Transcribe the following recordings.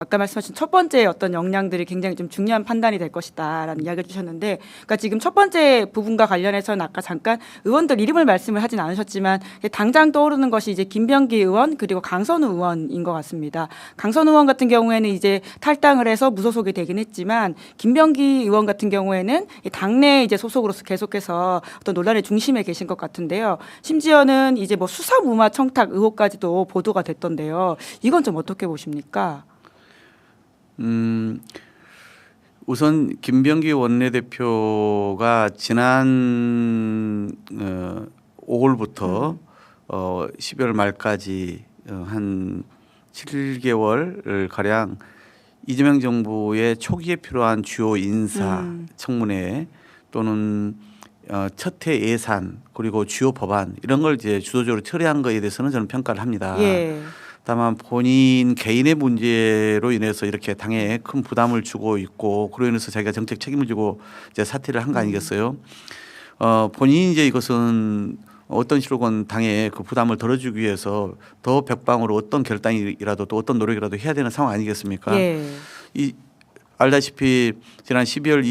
아까 말씀하신 첫 번째 어떤 역량들이 굉장히 좀 중요한 판단이 될 것이다라는 이야기를 주셨는데, 그러니까 지금 첫 번째 부분과 관련해서는 아까 잠깐 의원들 이름을 말씀을 하진 않으셨지만 당장 떠오르는 것이 이제 김병기 의원 그리고 강선우 의원인 것 같습니다. 강선우 의원 같은 경우에는 이제 탈당을 해서 무소속이 되긴 했지만 김병기 의원 같은 경우에는 당내 이제 소속으로서 계속해서 어떤 논란의 중심에 계신 것 같은데요. 심지어는 이제 뭐 수사무마 청탁 의혹까지도 보도가 됐던데요. 이건 좀 어떻게 보십니까? 우선 김병기 원내대표가 지난 5월부터 12월 말까지 한 7개월 가량 이재명 정부의 초기에 필요한 주요 인사 청문회 또는 첫해 예산 그리고 주요 법안 이런 걸 이제 주도적으로 처리한 것에 대해서는 저는 평가를 합니다. 예. 다만 본인 개인의 문제로 인해서 이렇게 당에 큰 부담을 주고 있고 그로 인해서 자기가 정책 책임을 지고 이제 사퇴를 한 거 아니겠어요? 본인이 이제 이것은 어떤 식으로건 당에 그 부담을 덜어주기 위해서 더 벽방으로 어떤 결단이라도 또 어떤 노력이라도 해야 되는 상황 아니겠습니까? 예. 이 알다시피 지난 12월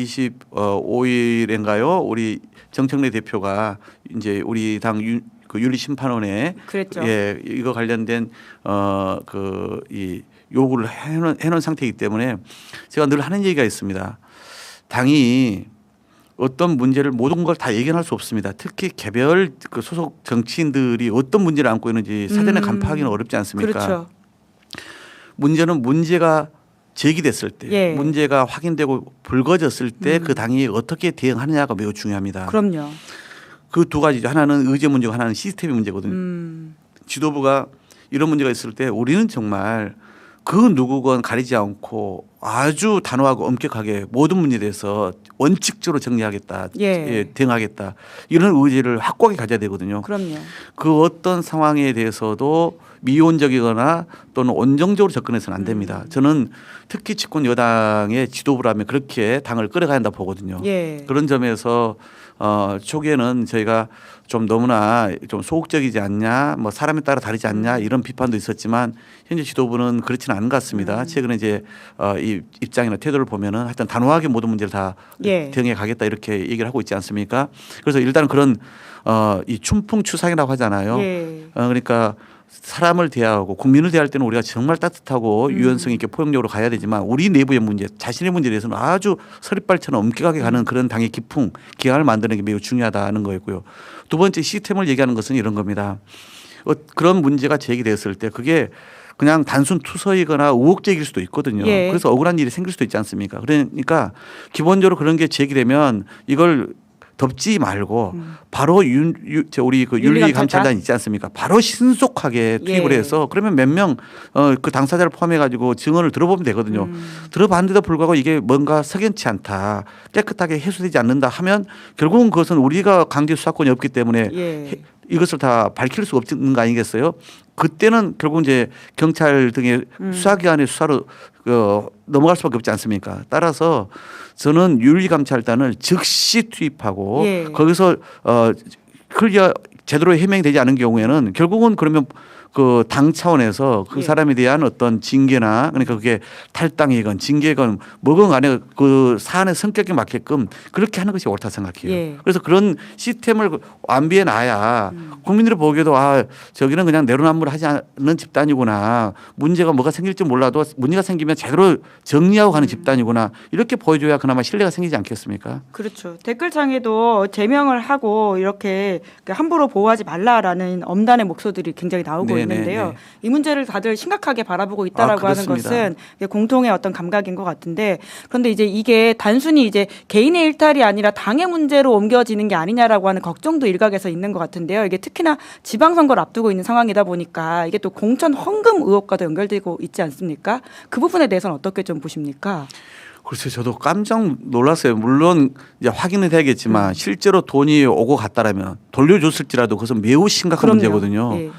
25일인가요? 우리 정청래 대표가 이제 우리 당 그 윤리심판원에 그랬죠. 예 이거 관련된 이 요구를 해놓은 상태이기 때문에 제가 늘 하는 얘기가 있습니다. 당이 어떤 문제를 모든 걸 다 예견할 수 없습니다. 특히 개별 그 소속 정치인들이 어떤 문제를 안고 있는지 사전에 간파하기는 어렵지 않습니까? 그렇죠. 문제는 문제가 제기됐을 때, 예. 문제가 확인되고 불거졌을 때 그 당이 어떻게 대응하느냐가 매우 중요합니다. 그럼요. 그 두 가지죠. 하나는 의제 문제고 하나는 시스템의 문제거든요. 지도부가 이런 문제가 있을 때 우리는 정말 그 누구건 가리지 않고 아주 단호하고 엄격하게 모든 문제에 대해서 원칙적으로 정리하겠다, 예. 대응하겠다 이런 의지를 확고하게 가져야 되거든요. 그럼요. 그 어떤 상황에 대해서도 미온적이거나 또는 온정적으로 접근해서는 안 됩니다. 저는 특히 집권 여당의 지도부라면 그렇게 당을 끌어가야 한다 보거든요. 예. 그런 점에서 초기에는 저희가 좀 너무나 좀 소극적이지 않냐, 뭐 사람에 따라 다르지 않냐 이런 비판도 있었지만 현재 지도부는 그렇지는 않은 것 같습니다. 최근에 이제 이 입장이나 태도를 보면은 하여튼 단호하게 모든 문제를 다 예. 대응해 가겠다 이렇게 얘기를 하고 있지 않습니까? 그래서 일단은 그런 이 춘풍추상이라고 하잖아요. 예. 그러니까 사람을 대하고 국민을 대할 때는 우리가 정말 따뜻하고 유연성 있게 포용력으로 가야 되지만 우리 내부의 문제, 자신의 문제에 대해서는 아주 서리발처럼 엄격하게 가는 그런 당의 기풍, 기강을 만드는 게 매우 중요하다는 거였고요. 두 번째 시스템을 얘기하는 것은 이런 겁니다. 그런 문제가 제기됐을 때 그게 그냥 단순 투서이거나 의혹적일 수도 있거든요. 예. 그래서 억울한 일이 생길 수도 있지 않습니까? 그러니까 기본적으로 그런 게 제기되면 이걸 덮지 말고 바로 우리 그 윤리감찰단 있지 않습니까? 바로 신속하게 투입을 예. 해서 그러면 몇 명 그 당사자를 포함해 가지고 증언을 들어보면 되거든요. 들어봤는데도 불구하고 이게 뭔가 석연치 않다, 깨끗하게 해소되지 않는다 하면 결국은 그것은 우리가 강제 수사권이 없기 때문에 예. 이것을 다 밝힐 수가 없는 거 아니겠어요? 그때는 결국 이제 경찰 등의 수사기관의 수사로 넘어갈 수밖에 없지 않습니까? 따라서 저는 윤리감찰단을 즉시 투입하고 예. 거기서 클리어 제대로 해명되지 않은 경우에는 결국은 그러면 그 당 차원에서 그 예. 사람에 대한 어떤 징계나 그러니까 그게 탈당이건 징계건 뭐건 간에 그 사안의 성격에 맞게끔 그렇게 하는 것이 옳다 생각해요. 예. 그래서 그런 시스템을 완비해 놔야 국민들이 보기에도 아 저기는 그냥 내로남불하지 않는 집단이구나. 문제가 뭐가 생길지 몰라도 문제가 생기면 제대로 정리하고 가는 집단이구나. 이렇게 보여줘야 그나마 신뢰가 생기지 않겠습니까? 그렇죠. 댓글창에도 제명을 하고 이렇게 함부로 보호하지 말라라는 엄단의 목소들이 굉장히 나오고 있는데요. 이 문제를 다들 심각하게 바라보고 있다라고 하는 것은 공통의 어떤 감각인 것 같은데, 그런데 이제 이게 단순히 이제 개인의 일탈이 아니라 당의 문제로 옮겨지는 게 아니냐라고 하는 걱정도 일각에서 있는 것 같은데요. 이게 특히나 지방선거를 앞두고 있는 상황이다 보니까 이게 또 공천 헌금 의혹과도 연결되고 있지 않습니까? 그 부분에 대해서는 어떻게 좀 보십니까? 글쎄요, 저도 깜짝 놀랐어요. 물론 이제 확인은 해야겠지만 실제로 돈이 오고 갔다라면 돌려줬을지라도 그것은 매우 심각한 문제거든요. 예.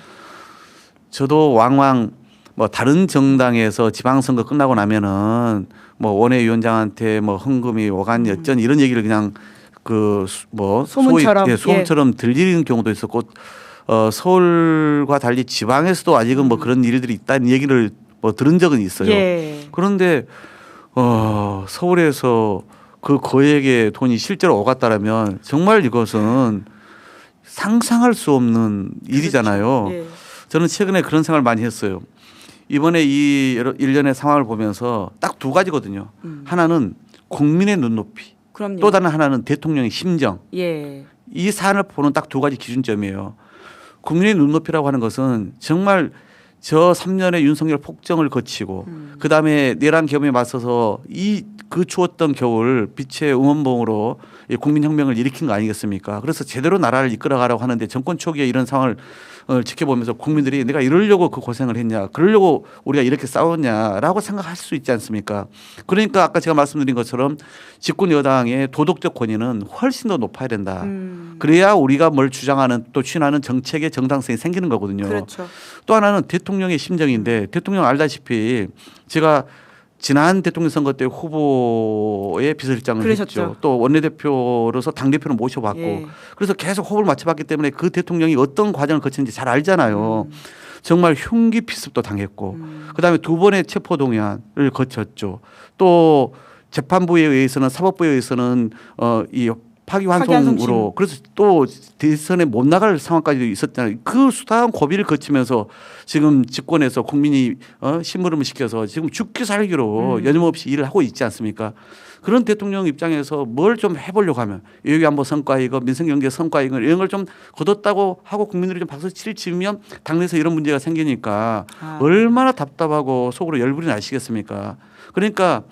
저도 왕왕 뭐 다른 정당에서 지방선거 끝나고 나면은 뭐 원외위원장한테 뭐 헌금이 오간 여전 이런 얘기를 그냥 그 뭐 소문처럼 소문처럼 들리는 경우도 있었고 서울과 달리 지방에서도 아직은 뭐 그런 일들이 있다는 얘기를 뭐 들은 적은 있어요. 예. 그런데 서울에서 그 거액의 돈이 실제로 오갔다라면 정말 이것은 상상할 수 없는 일이잖아요. 그렇죠. 예. 저는 최근에 그런 생각을 많이 했어요. 이번에 이 일련의 상황을 보면서 딱 두 가지거든요. 하나는 국민의 눈높이, 그럼요. 또 다른 하나는 대통령의 심정. 예. 이 사안을 보는 딱 두 가지 기준점이에요. 국민의 눈높이라고 하는 것은 정말 저 3년의 윤석열 폭정을 거치고 그다음에 내란 계엄에 맞서서 그 추웠던 겨울 빛의 응원봉으로 국민혁명을 일으킨 거 아니겠습니까? 그래서 제대로 나라를 이끌어가라고 하는데 정권 초기에 이런 상황을 지켜보면서 국민들이 내가 이러려고 그 고생을 했냐, 그러려고 우리가 이렇게 싸웠냐라고 생각할 수 있지 않습니까? 그러니까 아까 제가 말씀드린 것처럼 집권 여당의 도덕적 권위는 훨씬 더 높아야 된다. 그래야 우리가 뭘 주장하는 또 추진하는 정책의 정당성이 생기는 거거든요. 그렇죠. 또 하나는 대통령의 심정인데 대통령 알다시피 제가 지난 대통령 선거 때 후보의 비서실장을 그러셨죠. 했죠. 또 원내대표로서 당대표를 모셔봤고 예. 그래서 계속 호흡을 맞춰봤기 때문에 그 대통령이 어떤 과정을 거쳤는지 잘 알잖아요. 정말 흉기 피습도 당했고 그다음에 두 번의 체포동의안을 거쳤죠. 또 재판부에 의해서는 사법부에 의해서는 이 파기환송으로 파기환송심. 그래서 또 대선에 못 나갈 상황까지도 있었잖아요. 그 수다한 고비를 거치면서 지금 집권에서 국민이 심부름을 시켜서 지금 죽기 살기로 여념없이 일을 하고 있지 않습니까? 그런 대통령 입장에서 뭘 좀 해보려고 하면 여기 한번 성과이고 민생경제 성과이고 이런 걸 좀 거뒀다고 하고 국민들이 좀 박수 치면 당내에서 이런 문제가 생기니까 얼마나 답답하고 속으로 열불이 나시겠습니까? 그러니까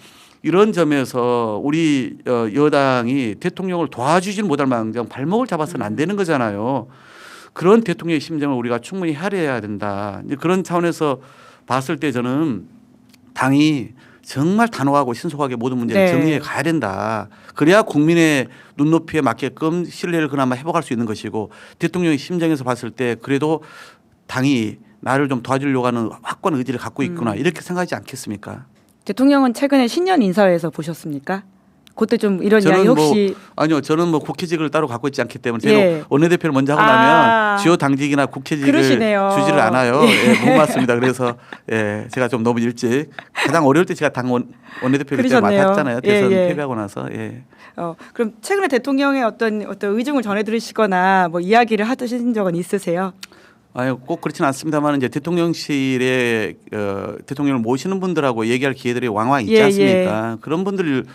이런 점에서 우리 여당이 대통령을 도와주질 못할 망정 발목을 잡아서는 안 되는 거잖아요. 그런 대통령의 심정을 우리가 충분히 헤아려야 된다. 이제 그런 차원에서 봤을 때 저는 당이 정말 단호하고 신속하게 모든 문제를 네. 정리해 가야 된다. 그래야 국민의 눈높이에 맞게끔 신뢰를 그나마 회복할 수 있는 것이고 대통령의 심정에서 봤을 때 그래도 당이 나를 좀 도와주려고 하는 확고한 의지를 갖고 있구나 이렇게 생각하지 않겠습니까? 대통령은 최근에 신년 인사회에서 보셨습니까? 그때 좀 이런 이야기 저는 혹시 아니요. 저는 뭐 국회직을 따로 갖고 있지 않기 때문에 제가 예. 원내대표를 먼저 하고 나면 주요 당직이나 국회직을 그러시네요. 주지를 않아요. 예, 못 맞습니다. 그래서 제가 좀 너무 일찍 가장 어려울 때 제가 당 원내대표를 그때 그러셨네요. 맡았잖아요. 대선 예, 예. 패배하고 나서. 예. 그럼 최근에 대통령의 어떤 의중을 전해 들으시거나 뭐 이야기를 하신 적은 있으세요? 아유 꼭 그렇지는 않습니다만 이제 대통령실에 대통령을 모시는 분들하고 얘기할 기회들이 왕왕 있지 예, 않습니까? 그런 분들을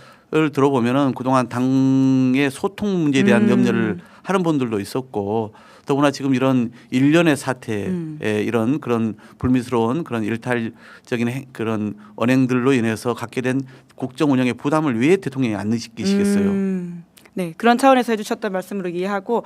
들어보면은 그동안 당의 소통 문제에 대한 염려를 하는 분들도 있었고 더구나 지금 이런 일련의 사태에 이런 그런 불미스러운 그런 일탈적인 그런 언행들로 인해서 갖게 된 국정 운영의 부담을 왜 대통령이 안 느끼시겠어요? 네, 그런 차원에서 해주셨던 말씀으로 이해하고